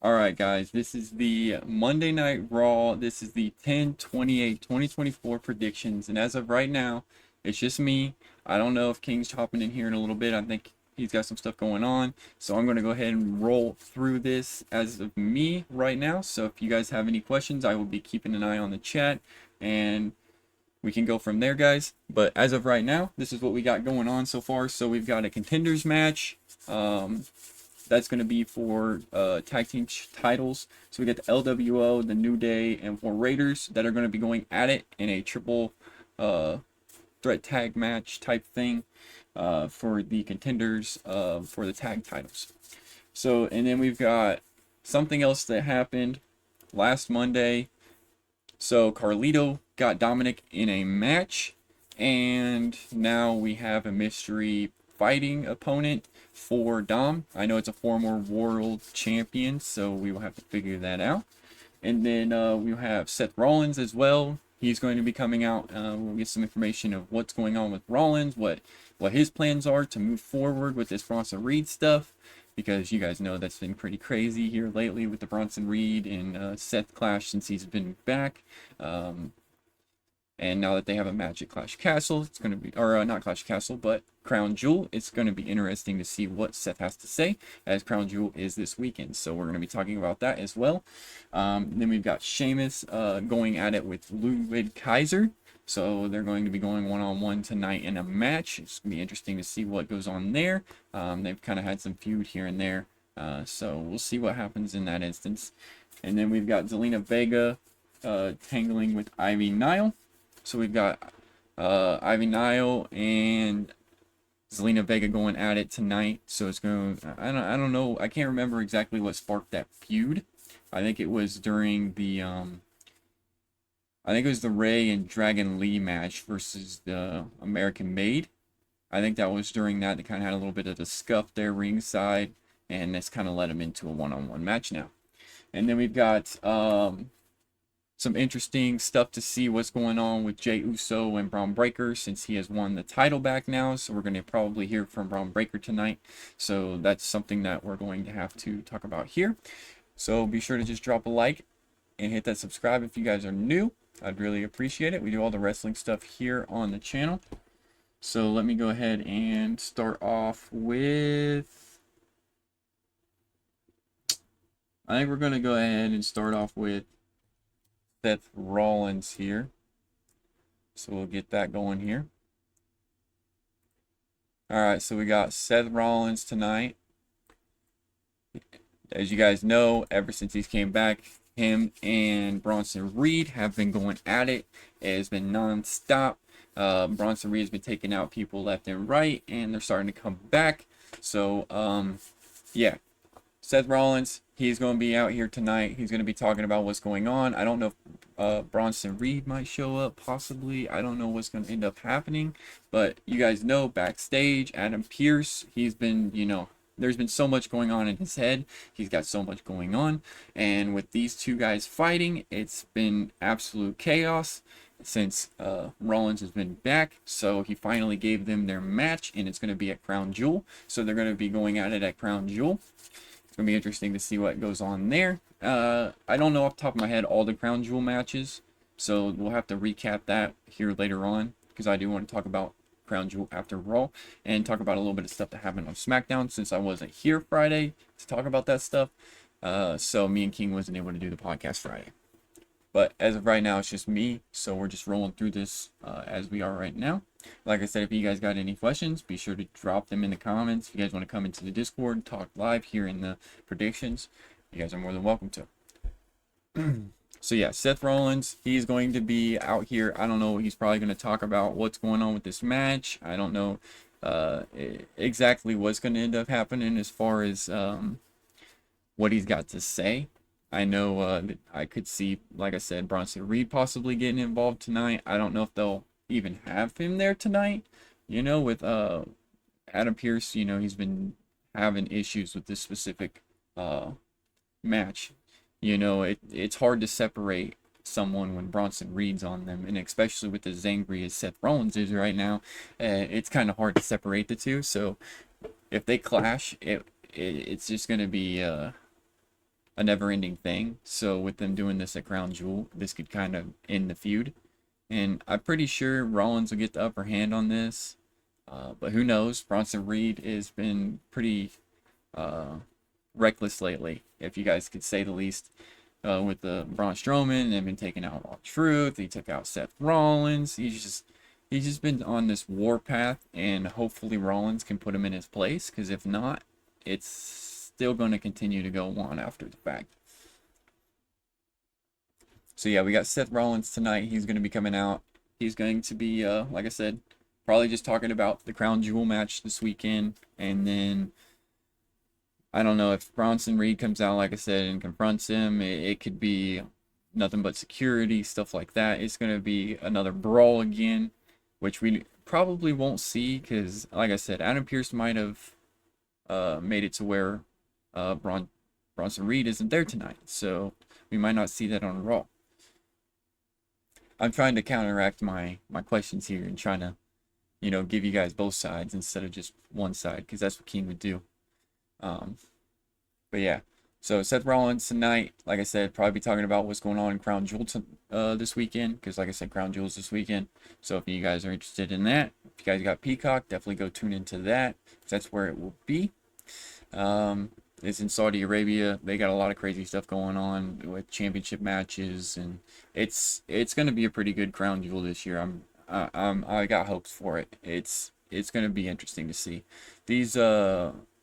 Alright guys, this is the Monday Night Raw. This is the 10/28/2024 predictions. And as of right now, it's just me. I don't know if King's chopping in here in a little bit. I think he's got some stuff going on. So I'm going to go ahead and roll through this as of me right now. So if you guys have any questions, I will be keeping an eye on the chat. And we can go from there, guys. But as of right now, this is what we got going on so far. So we've got a contenders match. That's going to be for tag team titles. So we got the LWO, the New Day, and 4 Raiders that are going to be going at it in a triple threat tag match type thing for the contenders for the tag titles. So, and then we've got something else that happened last Monday. So Carlito got Dominik in a match, and now we have a mystery fighting opponent for Dom. I know it's a former world champion, so we will have to figure that out. And then we'll have Seth Rollins as well. He's going to be coming out. We'll get some information of what's going on with Rollins, what his plans are to move forward with this Bronson Reed stuff, because you guys know that's been pretty crazy here lately with the Bronson Reed and Seth clash since he's been back. And now that they have a match at Clash Castle, it's going to be, or not Clash Castle, but Crown Jewel. It's going to be interesting to see what Seth has to say, as Crown Jewel is this weekend. So we're going to be talking about that as well. Then we've got Sheamus going at it with Ludwig Kaiser. So they're going to be going one-on-one tonight in a match. It's going to be interesting to see what goes on there. They've kind of had some feud here and there. So we'll see what happens in that instance. And then we've got Zelina Vega tangling with Ivy Nile. So we've got Ivy Nile and Zelina Vega going at it tonight. So it's going. I don't know. I can't remember exactly what sparked that feud. I think it was during the I think it was the Ray and Dragon Lee match versus the American Made. I think that was during that. They kind of had a little bit of a scuff there ringside, and this kind of led them into a one-on-one match now. And then we've got some interesting stuff to see what's going on with Jey Uso and Braun Breaker, since he has won the title back now. So we're going to probably hear from Braun Breaker tonight. So that's something that we're going to have to talk about here. So be sure to just drop a like and hit that subscribe if you guys are new. I'd really appreciate it. We do all the wrestling stuff here on the channel. So let me go ahead and start off with, I think we're going to go ahead and start off with Seth Rollins here. So we'll get that going here. Alright, so we got Seth Rollins tonight. As you guys know, ever since he's came back, him and Bronson Reed have been going at it. It has been non-stop. Bronson Reed has been taking out people left and right, and they're starting to come back. So, yeah. Seth Rollins, he's going to be out here tonight. He's going to be talking about what's going on. I don't know if Bronson Reed might show up, possibly. I don't know what's going to end up happening. But you guys know, backstage, Adam Pearce, he's been, there's been so much going on in his head. He's got so much going on. And with these two guys fighting, it's been absolute chaos since Rollins has been back. So he finally gave them their match, and it's going to be at Crown Jewel. So they're going to be going at it at Crown Jewel. It's going to be interesting to see what goes on there. I don't know off the top of my head all the Crown Jewel matches. So we'll have to recap that here later on, because I do want to talk about Crown Jewel after Raw and talk about a little bit of stuff that happened on SmackDown, since I wasn't here Friday to talk about that stuff. So me and King wasn't able to do the podcast Friday. But as of right now, it's just me. So we're just rolling through this as we are right now. Like I said, if you guys got any questions, be sure to drop them in the comments. If you guys want to come into the Discord, talk live here in the predictions, you guys are more than welcome to. So yeah, Seth Rollins, he's going to be out here. I don't know, he's probably going to talk about what's going on with this match. I don't know exactly what's going to end up happening as far as what he's got to say. I know that I could see, like I said, Bronson Reed possibly getting involved tonight. I don't know if they'll even have him there tonight. With Adam Pearce, he's been having issues with this specific match. It's hard to separate someone when Bronson Reed's on them, and especially with as angry as Seth Rollins is right now, it's kind of hard to separate the two. So if they clash, it's just going to be a never-ending thing. So with them doing this at Crown Jewel, this could kind of end the feud. And I'm pretty sure Rollins will get the upper hand on this. But who knows? Bronson Reed has been pretty reckless lately, if you guys could say the least. With the Braun Strowman, they've been taking out R-Truth. He took out Seth Rollins. He's just been on this war path, and hopefully Rollins can put him in his place. Because if not, it's still going to continue to go on after the fact. So yeah, we got Seth Rollins tonight. He's going to be coming out. He's going to be, like I said, probably just talking about the Crown Jewel match this weekend. And then, I don't know, if Bronson Reed comes out, like I said, and confronts him, it could be nothing but security, stuff like that. It's going to be another brawl again, which we probably won't see because, like I said, Adam Pearce might have made it to where Bronson Reed isn't there tonight. So we might not see that on Raw. I'm trying to counteract my questions here and trying to, give you guys both sides instead of just one side, because that's what King would do. But yeah, so Seth Rollins tonight, like I said, probably be talking about what's going on in Crown Jewel this weekend, because like I said, Crown Jewel's this weekend. So if you guys are interested in that, if you guys got Peacock, definitely go tune into that. That's where it will be. It's in Saudi Arabia. They got a lot of crazy stuff going on with championship matches, and it's gonna be a pretty good Crown Jewel this year. I got hopes for it. It's gonna be interesting to see these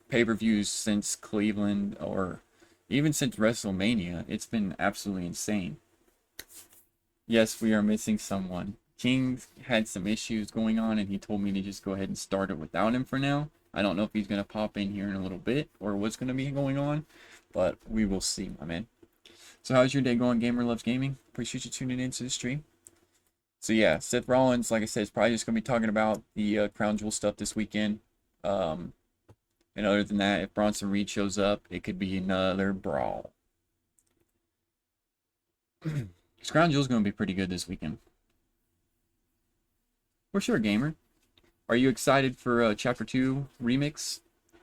pay-per-views since Cleveland, or even since WrestleMania. It's been absolutely insane. Yes, we are missing someone. King had some issues going on, and he told me to just go ahead and start it without him for now. I don't know if he's going to pop in here in a little bit or what's going to be going on, but we will see, my man. So how's your day going, Gamer Loves Gaming? Appreciate you tuning into the stream. So yeah, Seth Rollins, like I said, is probably just going to be talking about the Crown Jewel stuff this weekend. And other than that, if Bronson Reed shows up, it could be another brawl. Because Crown Jewel's going to be pretty good this weekend. For sure, Gamer. Are you excited for Chapter 2 Remix?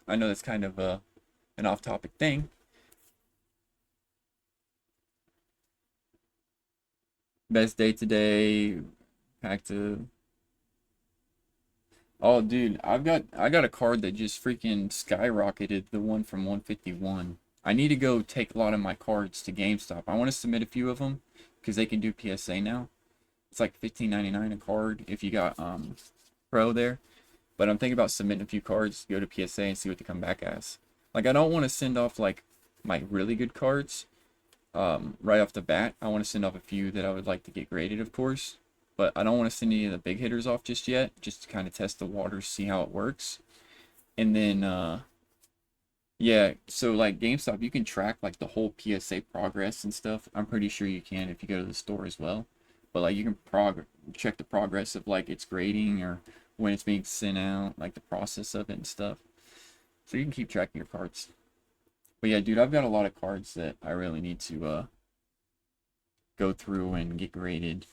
I know that's kind of an off-topic thing. Best day today. Back to... Oh, dude, I got a card that just freaking skyrocketed, the one from 151. I need to go take a lot of my cards to GameStop. I want to submit a few of them because they can do PSA now. It's like $15.99 a card if you got Pro there. But I'm thinking about submitting a few cards, go to PSA and see what they come back as. Like, I don't want to send off like my really good cards right off the bat. I want to send off a few that I would like to get graded, of course. But I don't want to send any of the big hitters off just yet, just to kind of test the waters, see how it works. And then, yeah, so like GameStop, you can track like the whole PSA progress and stuff. I'm pretty sure you can if you go to the store as well. But like you can check the progress of like its grading or when it's being sent out, like the process of it and stuff. So you can keep tracking your cards. But yeah, dude, I've got a lot of cards that I really need to go through and get graded.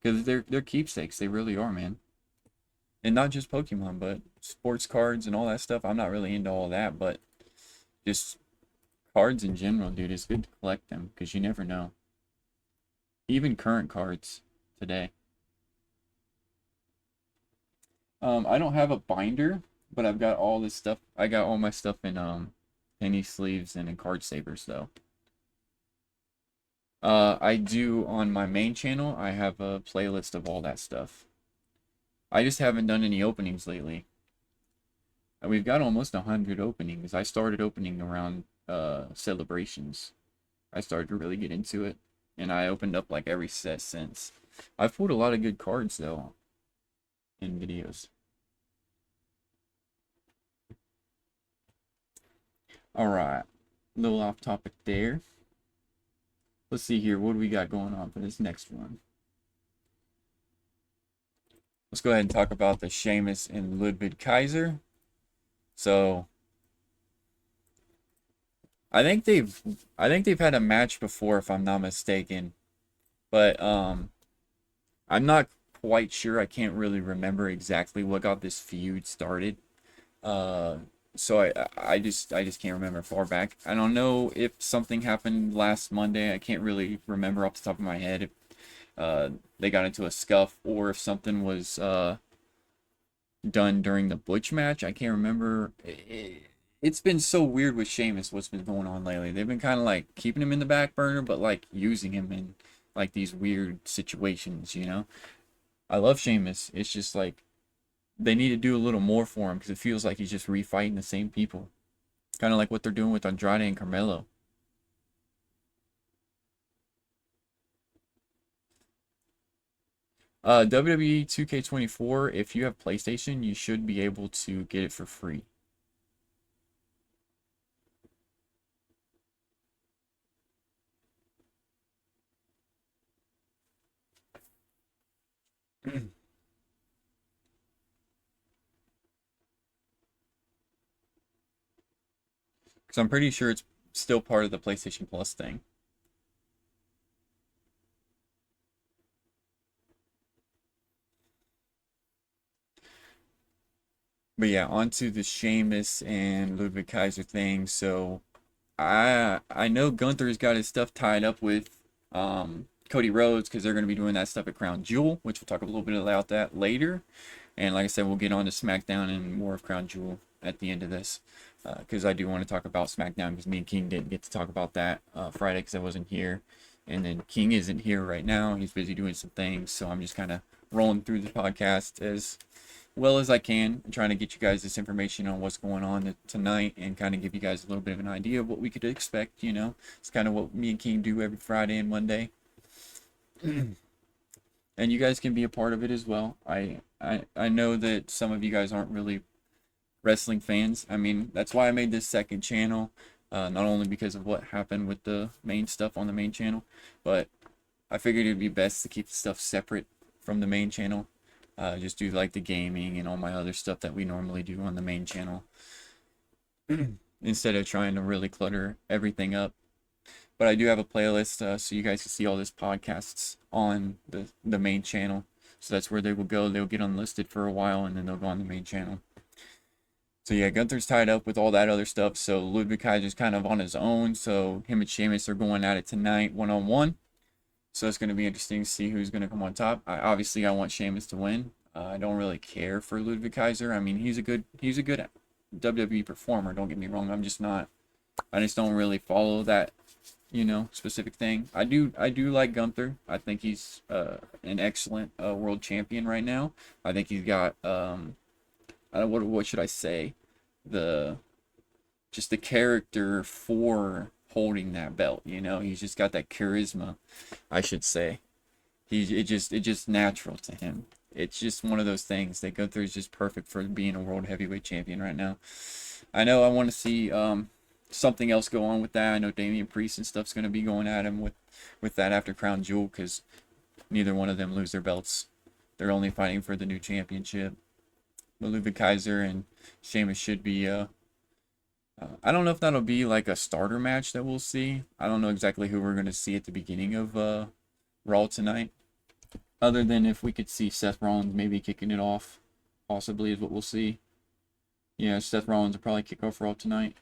Because they're keepsakes, they really are, man. And not just Pokemon, but sports cards and all that stuff. I'm not really into all that, but just cards in general, dude. It's good to collect them because you never know. Even current cards today. I don't have a binder, but I've got all this stuff. I got all my stuff in penny sleeves and in card savers though. I do on my main channel. I have a playlist of all that stuff. I just haven't done any openings lately. We've got almost 100 openings. I started opening around celebrations. I started to really get into it, and I opened up like every set since. I've pulled a lot of good cards though in videos. Alright, a little off topic there. Let's see here, what do we got going on for this next one? Let's go ahead and talk about the Sheamus and Ludwig Kaiser. So I think they've had a match before, if I'm not mistaken. But I'm not quite sure. I can't really remember exactly what got this feud started. So I just can't remember far back. I don't know if something happened last Monday. I can't really remember off the top of my head if they got into a scuff or if something was done during the Butch match. I can't remember. It's been so weird with Sheamus what's been going on lately. They've been kind of like keeping him in the back burner, but like using him in like these weird situations, you know? I love Sheamus. It's just like they need to do a little more for him because it feels like he's just refighting the same people. Kind of like what they're doing with Andrade and Carmelo. WWE 2K24, if you have PlayStation, you should be able to get it for free. Because I'm pretty sure it's still part of the PlayStation Plus thing. But yeah, onto the Sheamus and Ludwig Kaiser thing. So I know Gunther's got his stuff tied up with Cody Rhodes because they're going to be doing that stuff at Crown Jewel, which we'll talk a little bit about that later. And like I said, we'll get on to SmackDown and more of Crown Jewel at the end of this because I do want to talk about SmackDown because me and King didn't get to talk about that Friday because I wasn't here. And then King isn't here right now. He's busy doing some things. So I'm just kind of rolling through the podcast as well as I can, and trying to get you guys this information on what's going on tonight and kind of give you guys a little bit of an idea of what we could expect. You know, it's kind of what me and King do every Friday and Monday. And you guys can be a part of it as well. I know that some of you guys aren't really wrestling fans. I mean, that's why I made this second channel, not only because of what happened with the main stuff on the main channel, but I figured it'd be best to keep the stuff separate from the main channel. Just do like the gaming and all my other stuff that we normally do on the main channel instead of trying to really clutter everything up. But I do have a playlist so you guys can see all these podcasts on the main channel. So that's where they will go. They'll get unlisted for a while and then they'll go on the main channel. So yeah, Gunther's tied up with all that other stuff. So Ludwig Kaiser's kind of on his own. So him and Sheamus are going at it tonight, one-on-one. So it's going to be interesting to see who's going to come on top. Obviously, I want Sheamus to win. I don't really care for Ludwig Kaiser. I mean, he's a good WWE performer. Don't get me wrong. I'm just not. I just don't really follow that, specific thing. I do like Gunther. I think he's an excellent world champion right now. I think he's got what should I say, the just the character for holding that belt. He's just got that charisma, I should say. It just natural to him. It's just one of those things that Gunther is just perfect for being a world heavyweight champion right now. I know I want to see something else go on with that. I know Damian Priest and stuff's going to be going at him with that after Crown Jewel because neither one of them lose their belts. They're only fighting for the new championship. But Ludwig Kaiser and Sheamus should be I don't know if that'll be like a starter match that we'll see. I don't know exactly who we're going to see at the beginning of Raw tonight. Other than if we could see Seth Rollins maybe kicking it off, possibly is what we'll see. Yeah, Seth Rollins will probably kick off Raw tonight.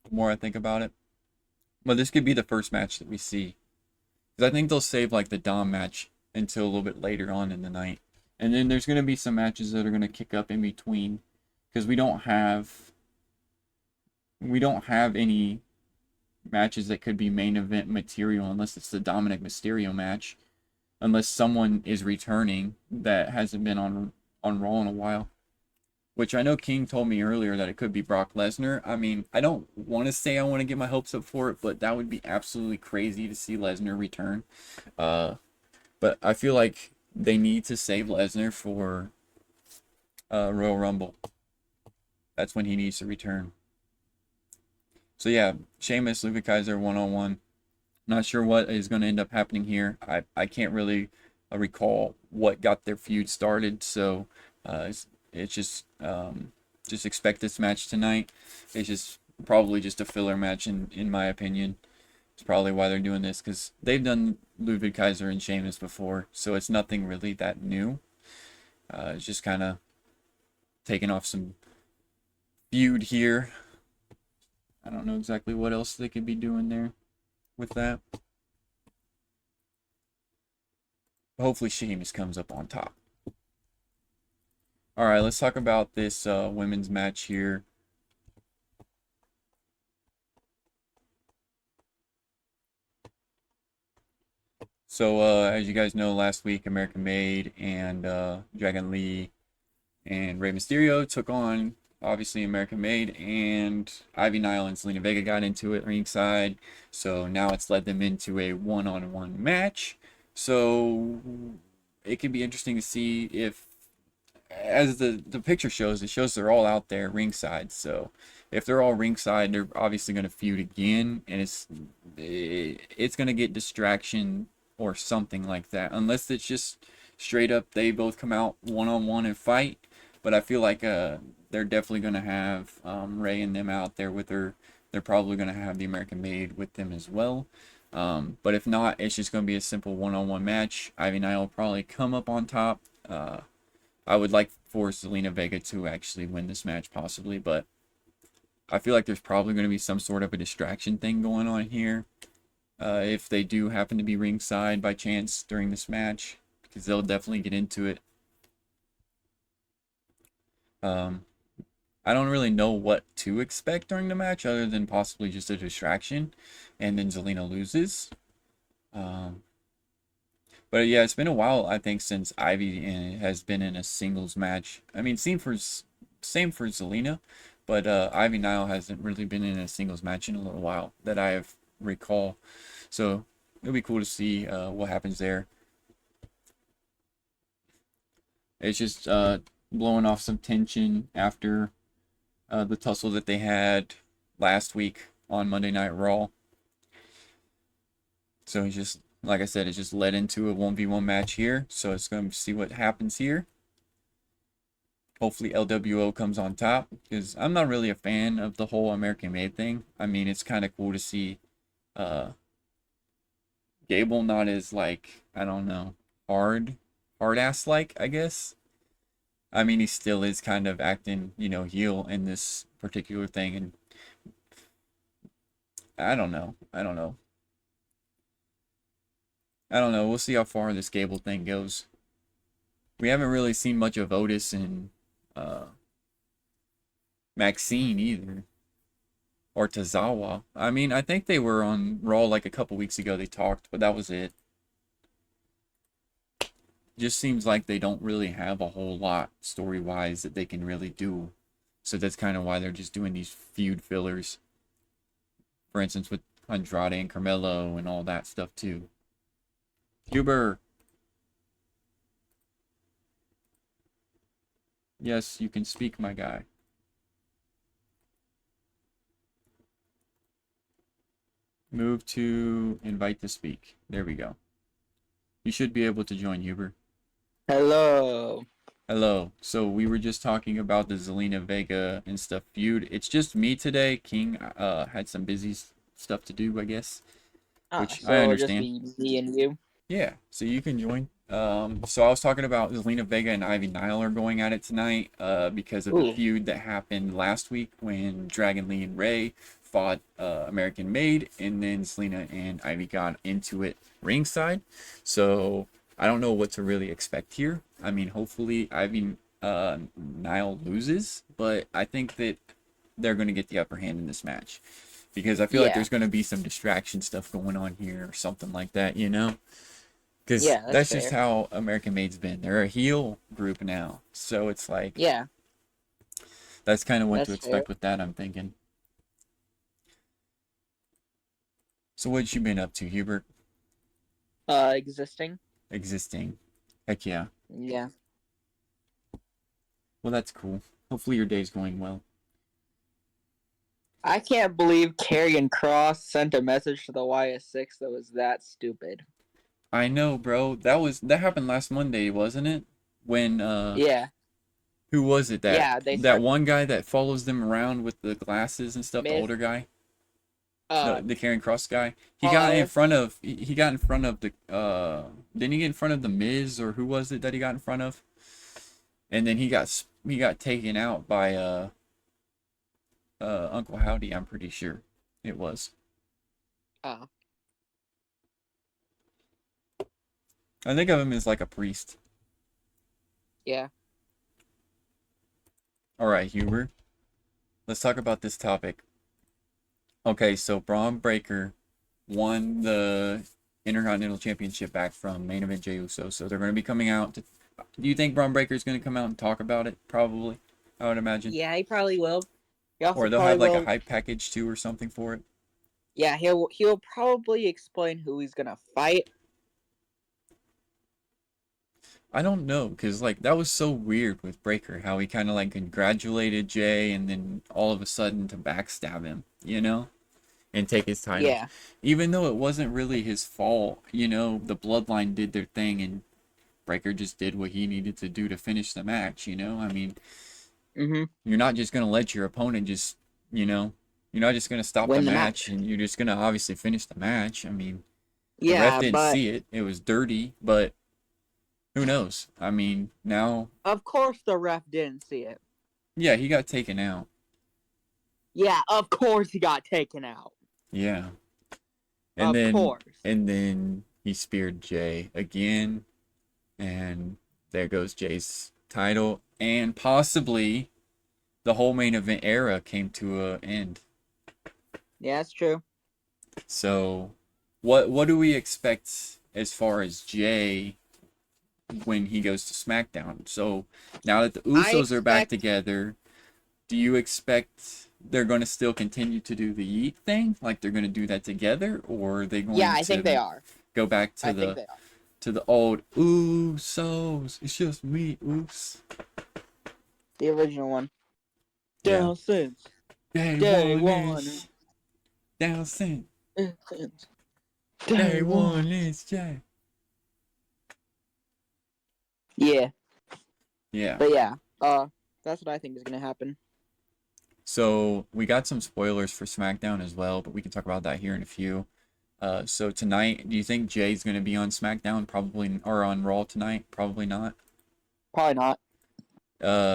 The more I think about it. But this could be the first match that we see. Because I think they'll save like the Dom match until a little bit later on in the night. And then there's going to be some matches that are going to kick up in between. Because we don't have any matches that could be main event material unless it's the Dominik Mysterio match. Unless someone is returning that hasn't been on Raw in a while. Which I know King told me earlier that it could be Brock Lesnar. I mean, I don't want to say I want to get my hopes up for it, but that would be absolutely crazy to see Lesnar return. But I feel like they need to save Lesnar for Royal Rumble. That's when he needs to return. So yeah, Sheamus, Ludwig Kaiser, one-on-one. Not sure what is going to end up happening here. I can't really recall what got their feud started, so it's just expect this match tonight. It's just probably just a filler match in my opinion. It's probably why they're doing this because they've done Ludwig Kaiser and Sheamus before, so it's nothing really that new. It's just kind of taking off some feud here. I don't know exactly what else they could be doing there with that. Hopefully Sheamus comes up on top. Alright, let's talk about this women's match here. So, as you guys know, last week American Made and Dragon Lee and Rey Mysterio took on, obviously, American Made, and Ivy Nile and Zelina Vega got into it ringside. So now it's led them into a one-on-one match. So it could be interesting to see if, as the picture shows, it shows they're all out there ringside. So if they're all ringside, they're obviously going to feud again, and it's going to get distraction or something like that, unless it's just straight up they both come out one-on-one and fight. But I feel like they're definitely going to have Ray and them out there with her. They're probably going to have the American Maid with them as well. But if not, it's just going to be a simple one-on-one match. Ivy and I will probably come up on top. I would like for Zelina Vega to actually win this match possibly, but I feel like there's probably going to be some sort of a distraction thing going on here. If they do happen to be ringside by chance during this match, because they'll definitely get into it. I don't really know what to expect during the match other than possibly just a distraction, and then Zelina loses. But yeah, it's been a while, I think, since Ivy has been in a singles match. I mean, same for Zelina, but Ivy Nile hasn't really been in a singles match in a little while that I recall. So it'll be cool to see what happens there. It's just blowing off some tension after the tussle that they had last week on Monday Night Raw. So it's just, like I said, it just led into a 1v1 match here. So it's going to see what happens here. Hopefully LWO comes on top, because I'm not really a fan of the whole American Made thing. I mean, it's kind of cool to see Gable not as, like, I don't know, hard ass like, I guess. I mean, he still is kind of acting, heel in this particular thing, and I don't know. We'll see how far this Gable thing goes. We haven't really seen much of Otis and Maxine either. Or Tozawa. I mean, I think they were on Raw like a couple weeks ago. They talked, but that was it. Just seems like they don't really have a whole lot story-wise that they can really do. So that's kind of why they're just doing these feud fillers. For instance, with Andrade and Carmelo and all that stuff too. Huber. Yes, you can speak, my guy. Move to invite to speak. There we go. You should be able to join, Huber. Hello. Hello. So we were just talking about the Zelina Vega and stuff feud. It's just me today. King had some busy stuff to do, I guess. Which So I it'll just understand. be me and you. Yeah, so you can join. So I was talking about Zelina Vega and Ivy Nile are going at it tonight because of the feud that happened last week when Dragon Lee and Ray fought American Made, and then Zelina and Ivy got into it ringside. So I don't know what to really expect here. I mean, hopefully Ivy Nile loses, but I think that they're going to get the upper hand in this match because I feel like there's going to be some distraction stuff going on here or something like that, Because that's just how American Made's been. They're a heel group now. So it's like, that's kind of what to expect with that, I'm thinking. So what you been up to, Hubert? Existing. Existing. Heck yeah. Yeah. Well, that's cool. Hopefully your day's going well. I can't believe Karrion Kross sent a message to the YS6 that was that stupid. I know, bro. That happened last Monday, wasn't it? When Yeah. Who was it that that one guy that follows them around with the glasses and stuff, the older guy? The Karrion Kross guy. He got in front of the didn't he get in front of the Miz, or who was it that he got in front of? And then he got taken out by Uncle Howdy, I'm pretty sure it was. Oh. I think of him as like a priest. Yeah. All right, Huber. Let's talk about this topic. Okay, so Braun Breaker won the Intercontinental Championship back from Main Event Jey Uso, so they're going to be coming out. Do you think Braun Breaker is going to come out and talk about it? Probably, I would imagine. Yeah, he probably will. He also Or they'll probably have like a will. hype package too or something for it. Yeah, he'll probably explain who he's gonna fight. I don't know, because like that was so weird with Breaker, how he kind of like congratulated Jay and then all of a sudden to backstab him, and take his title. Yeah. Even though it wasn't really his fault, the Bloodline did their thing and Breaker just did what he needed to do to finish the match, I mean, Mm-hmm. you're not just going to let your opponent just, you're not just going to stop the Win the match match. and you're just going to obviously finish the match. I mean, the Yeah, ref didn't but see it. It was dirty, but who knows? I mean, now, of course the ref didn't see it. yeah, he got taken out. Yeah, of course he got taken out. Yeah. Of course. And then he speared Jay again, and there goes Jay's title, and possibly the whole main event era came to an end. Yeah, that's true. So, what do we expect as far as Jay when he goes to SmackDown? So now that the Usos are back together, do you expect they're going to still continue to do the YEET thing, like they're going to do that together, or are they going Yeah, I to think they are. go back I think they are. to the old Usos? It's just me, Us. The original one. Yeah. Down since. Day one. Down since. Day one is Jay. Yeah. Yeah. But yeah, that's what I think is gonna happen. So we got some spoilers for SmackDown as well, but we can talk about that here in a few. So tonight, do you think Jay's going to be on SmackDown? Probably, or on Raw tonight? Probably not. Probably not.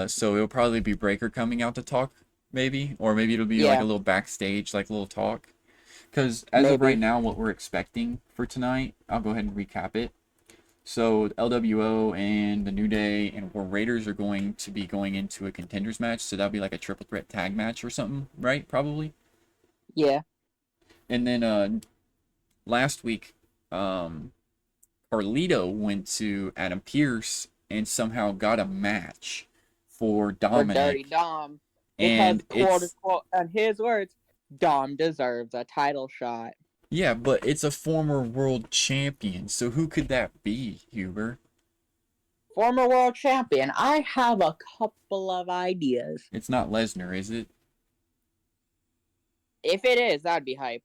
So it'll probably be Breaker coming out to talk, maybe, or maybe it'll be like a little backstage, like a little talk. Because as of right now, what we're expecting for tonight, I'll go ahead and recap it. So LWO and the New Day and War Raiders are going to be going into a contenders match. So that'll be like a triple threat tag match or something, right? Probably. Yeah. And then last week, Carlito went to Adam Pearce and somehow got a match for Dominik. For Dirty Dom. And because, quote, in his words, Dom deserves a title shot. Yeah, but it's a former world champion, so who could that be, Huber? Former world champion. I have a couple of ideas. It's not Lesnar, is it? If it is, that'd be hype.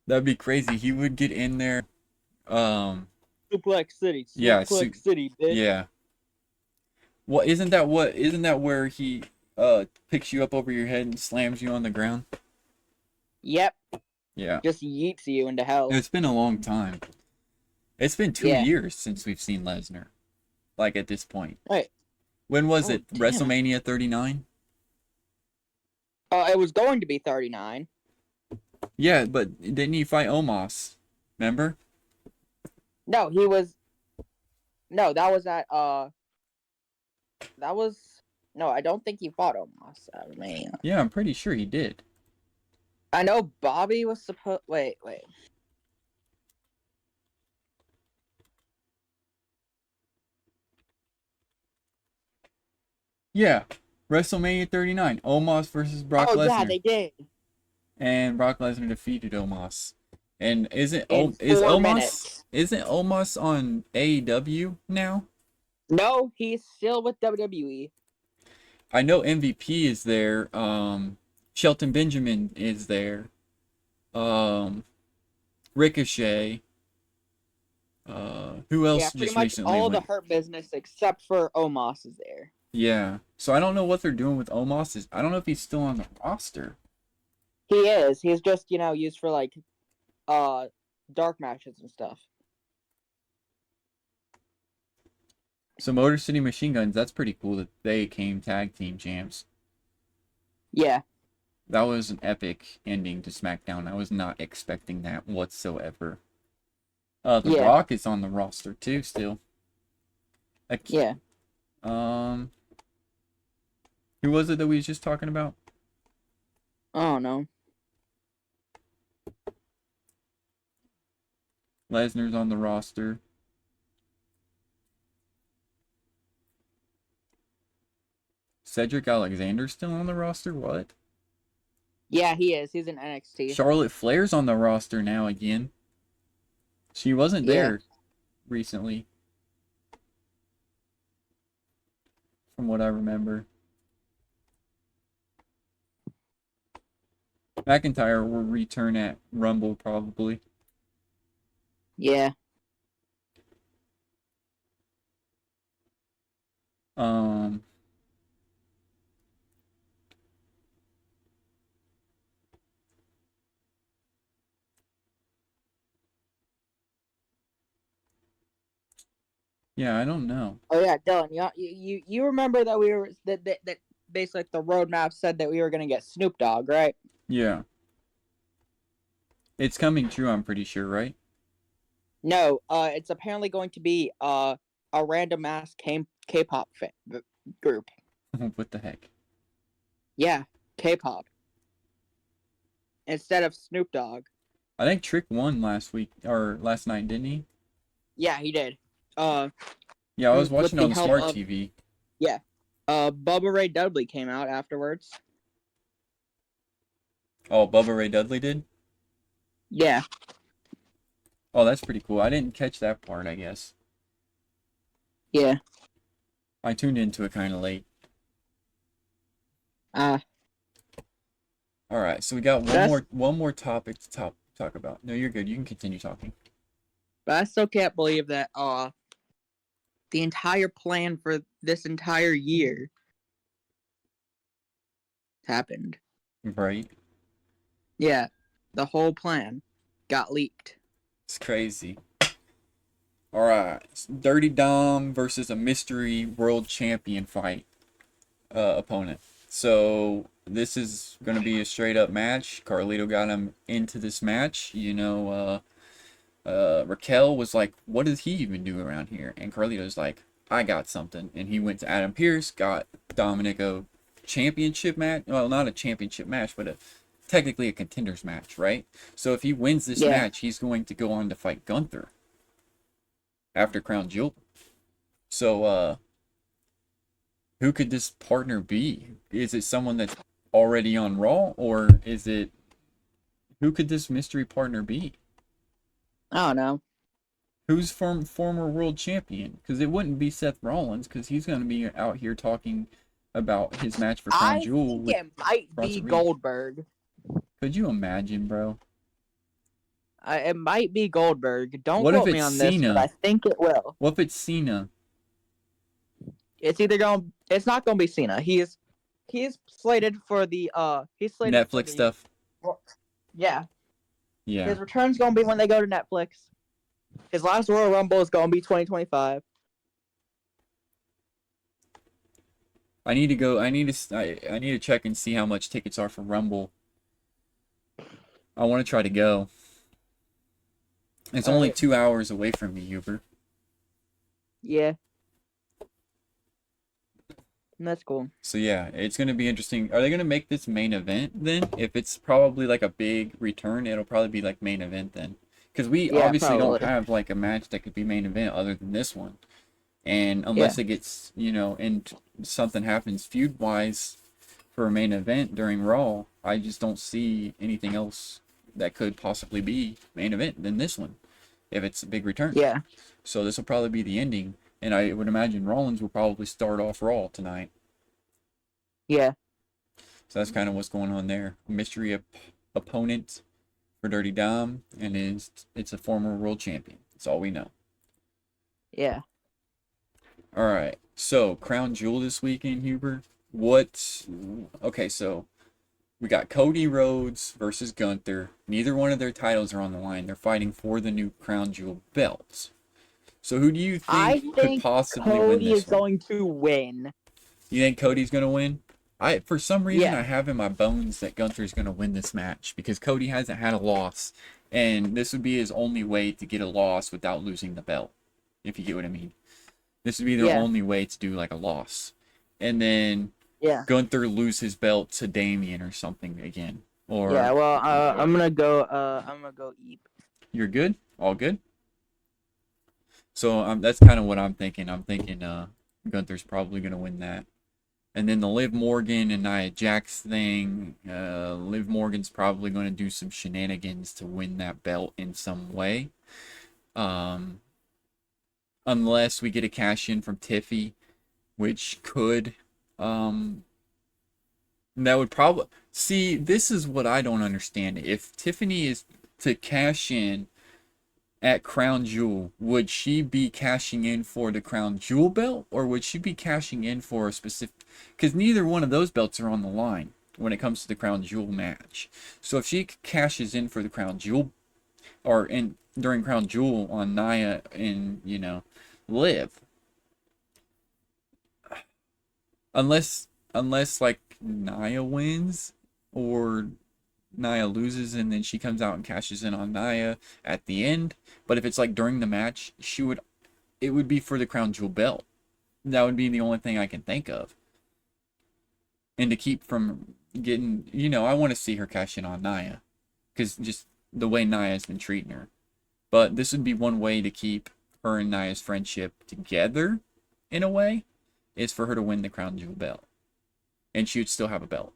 That'd be crazy. He would get in there. Suplex City. Suplex City, bitch. Yeah. Isn't that where he picks you up over your head and slams you on the ground? Yep. Yeah. Just yeets you into hell. It's been a long time. It's been 2 years since we've seen Lesnar. Like at this point. Wait. When was it? Damn. WrestleMania 39? It was going to be 39. Yeah, but didn't he fight Omos? Remember? No, he was. No, that was at That was. No, I don't think he fought Omos at WrestleMania. Yeah, I'm pretty sure he did. I know Bobby was supposed. Wait. Yeah, WrestleMania 39, Omos versus Brock Lesnar. Oh yeah, they did. And Brock Lesnar defeated Omos. And isn't Omos on AEW now? No, he's still with WWE. I know MVP is there. Shelton Benjamin is there. Ricochet. Who else just pretty recently much all went? the Hurt Business except for Omos is there. Yeah. So I don't know what they're doing with Omos. I don't know if he's still on the roster. He is. He's just, used for like dark matches and stuff. So Motor City Machine Guns, that's pretty cool that they came tag team champs. Yeah. That was an epic ending to SmackDown. I was not expecting that whatsoever. The Yeah, Rock is on the roster too still. yeah. Um, who was it that we was just talking about? I don't know. Lesnar's on the roster. Cedric Alexander's still on the roster? What? Yeah, he is. He's in NXT. Charlotte Flair's on the roster now again. She wasn't Yeah. there recently, from what I remember. McIntyre will return at Rumble probably. Yeah. Um, yeah, I don't know. Oh yeah, Dylan. You remember that we were that basically like, the roadmap said that we were gonna get Snoop Dogg, right? Yeah. It's coming true, I'm pretty sure, right? No. It's apparently going to be a random ass K-pop group. What the heck? Yeah, K-pop instead of Snoop Dogg. I think Trick won last week or last night, didn't he? Yeah, he did. Yeah, I was with watching the on the help smart of TV. yeah. Bubba Ray Dudley came out afterwards. Oh, Bubba Ray Dudley did? Yeah. Oh, that's pretty cool. I didn't catch that part, I guess. Yeah. I tuned into it kind of late. Uh, All right, so we got That's- one more topic to talk about. No, you're good. You can continue talking. but I still can't believe that the entire plan for this entire year happened. Right? Yeah. The whole plan got leaked. It's crazy. All right, Dirty Dom versus a mystery world champion fight opponent. So this is gonna be a straight up match. Carlito got him into this match. Raquel was like, "What does he even do around here?" And Carlito's like, "I got something." And he went to Adam Pearce, got Dominik a championship match. Well, not a championship match, but technically a contenders match, right? So if he wins this Yeah. match, he's going to go on to fight Gunther after Crown Jewel. So, who could this partner be? Is it someone that's already on Raw, or is it who could this mystery partner be? I don't know. Who's former world champion? Because it wouldn't be Seth Rollins, because he's going to be out here talking about his match for Crown I Jewel. think it might be Goldberg. Could you imagine, bro? It might be Goldberg. Don't What if quote me it's on this, Cena? but I think it will. What if it's Cena? It's either going. It's not going to be Cena. He's slated for the He's slated for Netflix the, stuff. Yeah. Yeah. His return's going to be when they go to Netflix. His last Royal Rumble is going to be 2025. I need to go. I need to check and see how much tickets are for Rumble. I want to try to go. It's only 2 hours away from me, Uber. Yeah. That's cool. So yeah, it's gonna be interesting. Are they gonna make this main event then? If it's probably like a big return, it'll probably be like main event then. Because we obviously don't have like a match that could be main event other than this one. And unless it gets, and something happens feud-wise for a main event during Raw, I just don't see anything else that could possibly be main event than this one, if it's a big return. Yeah. So this will probably be the ending, and I would imagine Rollins will probably start off Raw tonight. Yeah. So that's kind of what's going on there. Mystery opponent for Dirty Dom, and it's a former world champion. That's all we know. Yeah. All right. So Crown Jewel this weekend, Huber. Okay, so we got Cody Rhodes versus Gunther. Neither one of their titles are on the line. They're fighting for the new Crown Jewel belts. So who do you think could possibly win this one? Cody is going to win. You think Cody's gonna win? For some reason, I Yeah, have in my bones that Gunther's going to win this match because Cody hasn't had a loss, and this would be his only way to get a loss without losing the belt, if you get what I mean. This would be their yeah, only way to do like a loss, and then yeah, Gunther lose his belt to Damien or something again. yeah. Or Well, I'm gonna go. I'm gonna go eat. you're good, all good. So that's kind of what I'm thinking. I'm thinking Gunther's probably going to win that. And then the Liv Morgan and Nia Jax thing, Liv Morgan's probably going to do some shenanigans to win that belt in some way. Um, Unless we get a cash in from Tiffy, which could. Um, that would probably. See, this is what I don't understand. If Tiffany is to cash in at Crown Jewel, would she be cashing in for the Crown Jewel belt, or would she be cashing in for a specific? Because neither one of those belts are on the line when it comes to the Crown Jewel match. So if she cashes in for the Crown Jewel, or in during Crown Jewel on Nia and Liv, unless like Nia wins or Nia loses and then she comes out and cashes in on Nia at the end. But if it's like during the match, it would be for the Crown Jewel belt. That would be the only thing I can think of. And to keep from getting, I want to see her cash in on Nia. Because just the way Nia's been treating her. But this would be one way to keep her and Nia's friendship together, in a way, is for her to win the Crown Jewel belt. And she would still have a belt.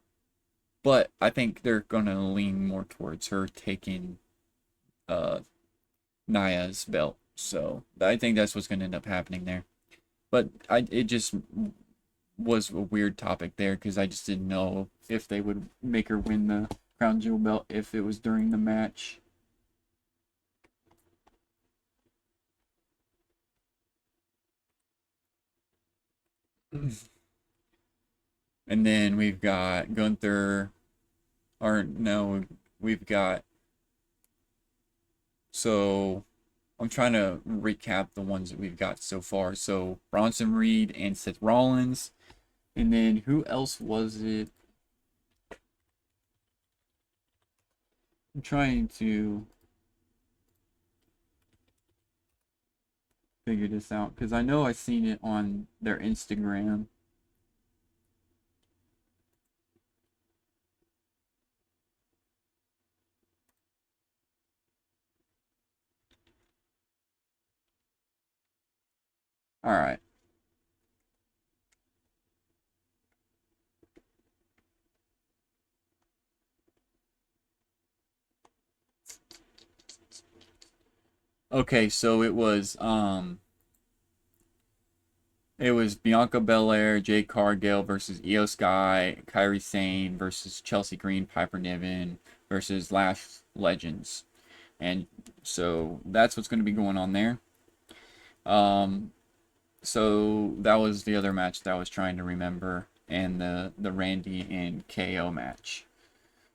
But I think they're going to lean more towards her taking Nia's belt. So I think that's what's going to end up happening there. But it just was a weird topic there because I just didn't know if they would make her win the Crown Jewel belt if it was during the match. And then we've got Gunther, or no, we've got. So I'm trying to recap the ones that we've got so far. So Bronson Reed and Seth Rollins. And then who else was it? I'm trying to figure this out because I know I seen it on their Instagram. All right. Okay, so it was Bianca Belair, Jade Cargill versus Io Sky, Kairi Sane versus Chelsea Green, Piper Niven versus Lash Legends. And so that's what's going to be going on there. Um, so that was the other match that I was trying to remember, and the Randy and KO match.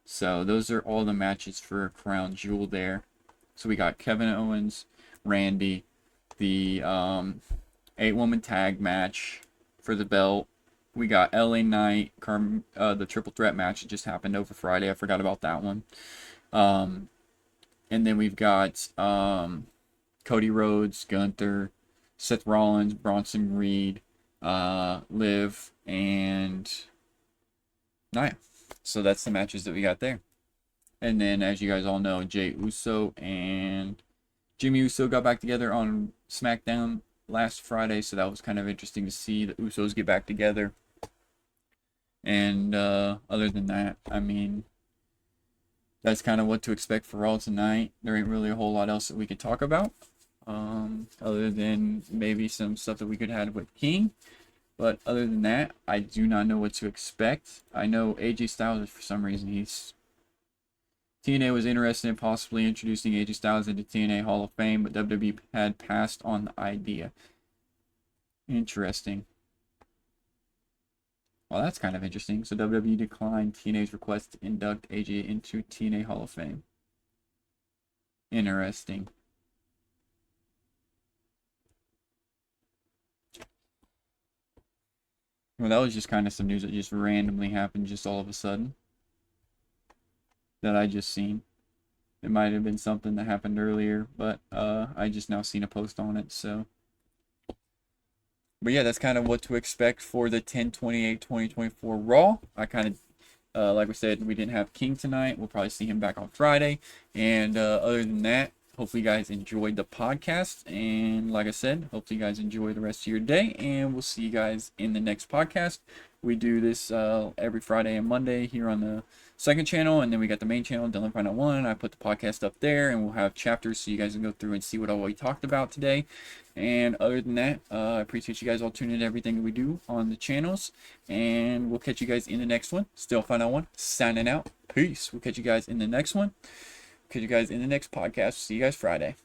So those are all the matches for Crown Jewel there. So we got Kevin Owens, Randy, the 8-woman tag match for the belt. We got LA Knight, the triple threat match that just happened over Friday. I forgot about that one. And then we've got Cody Rhodes, Gunther, Seth Rollins, Bronson Reed, Liv, and Nia. So that's the matches that we got there. And then, as you guys all know, Jey Uso and Jimmy Uso got back together on SmackDown last Friday, so that was kind of interesting to see the Usos get back together. And other than that, I mean, that's kind of what to expect for Raw tonight. There ain't really a whole lot else that we could talk about, other than maybe some stuff that we could have with King. But other than that, I do not know what to expect. I know AJ Styles, for some reason, TNA was interested in possibly introducing AJ Styles into TNA Hall of Fame, but WWE had passed on the idea. Interesting. Well, that's kind of interesting. So WWE declined TNA's request to induct AJ into TNA Hall of Fame. Interesting. Well, that was just kind of some news that just randomly happened just all of a sudden that I just seen. It might have been something that happened earlier, but I just now seen a post on it, so. But yeah, that's kind of what to expect for the 10/28/2024 Raw. I kind of, like we said, we didn't have King tonight. We'll probably see him back on Friday. And other than that, hopefully you guys enjoyed the podcast. And like I said, hopefully you guys enjoy the rest of your day. And we'll see you guys in the next podcast. We do this every Friday and Monday here on the second channel, and then we got the main channel, Dylan Final One. I put the podcast up there, and we'll have chapters so you guys can go through and see what all we talked about today. And other than that, I appreciate you guys all tuning in to everything we do on the channels, and we'll catch you guys in the next one. Still Final One, signing out. Peace. We'll catch you guys in the next one. Catch you guys in the next podcast. See you guys Friday.